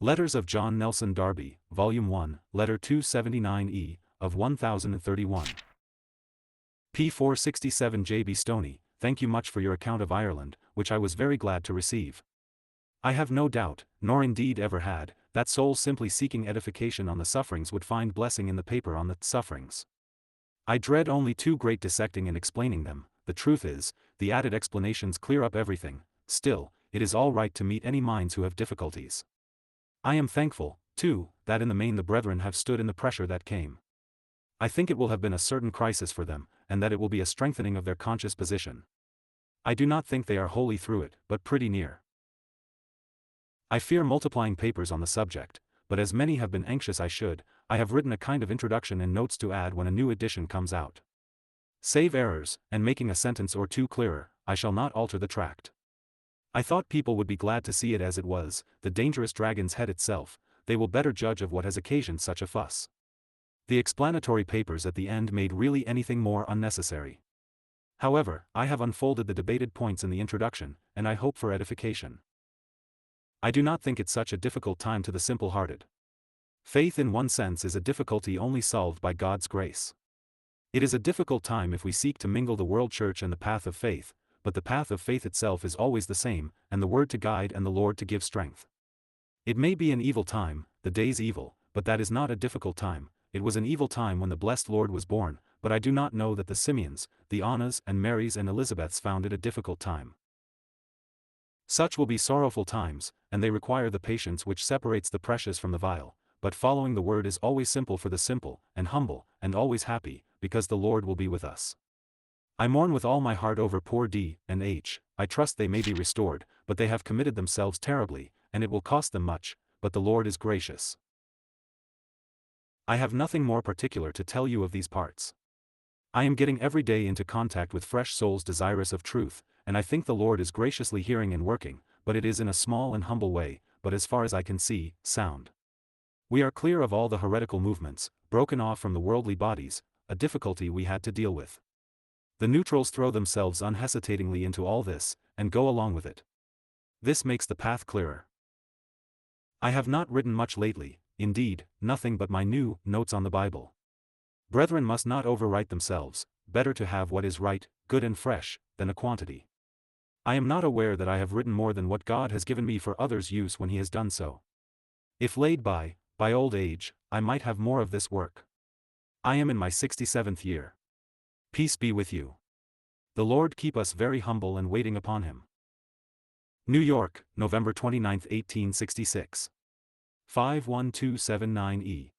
Letters of John Nelson Darby, Volume 1, Letter 279E, of 1031. p. 467 J.B. Stoney, thank you much for your account of Ireland, which I was very glad to receive. I have no doubt, nor indeed ever had, that souls simply seeking edification on the sufferings would find blessing in the paper on the sufferings. I dread only too great dissecting and explaining them. The truth is, the added explanations clear up everything. Still, it is all right to meet any minds who have difficulties. I am thankful, too, that in the main the brethren have stood in the pressure that came. I think it will have been a certain crisis for them, and that it will be a strengthening of their conscious position. I do not think they are wholly through it, but pretty near. I fear multiplying papers on the subject, but as many have been anxious I have written a kind of introduction and notes to add when a new edition comes out. Save errors, and making a sentence or two clearer, I shall not alter the tract. I thought people would be glad to see it as it was, the dangerous dragon's head itself. They will better judge of what has occasioned such a fuss. The explanatory papers at the end made really anything more unnecessary. However, I have unfolded the debated points in the introduction, and I hope for edification. I do not think it such a difficult time to the simple-hearted. Faith in one sense is a difficulty only solved by God's grace. It is a difficult time if we seek to mingle the world church and the path of faith, but the path of faith itself is always the same, and the Word to guide and the Lord to give strength. It may be an evil time, the day's evil, but that is not a difficult time. It was an evil time when the blessed Lord was born, but I do not know that the Simeons, the Annas and Marys and Elizabeths found it a difficult time. Such will be sorrowful times, and they require the patience which separates the precious from the vile, but following the Word is always simple for the simple, and humble, and always happy, because the Lord will be with us. I mourn with all my heart over poor D. and H. I trust they may be restored, but they have committed themselves terribly, and it will cost them much, but the Lord is gracious. I have nothing more particular to tell you of these parts. I am getting every day into contact with fresh souls desirous of truth, and I think the Lord is graciously hearing and working, but it is in a small and humble way, but as far as I can see, sound. We are clear of all the heretical movements, broken off from the worldly bodies, a difficulty we had to deal with. The neutrals throw themselves unhesitatingly into all this, and go along with it. This makes the path clearer. I have not written much lately, indeed, nothing but my new notes on the Bible. Brethren must not overwrite themselves, better to have what is right, good and fresh, than a quantity. I am not aware that I have written more than what God has given me for others' use when He has done so. If laid by old age, I might have more of this work. I am in my 67th year. Peace be with you. The Lord keep us very humble and waiting upon Him. New York, November 29, 1866. 51279E.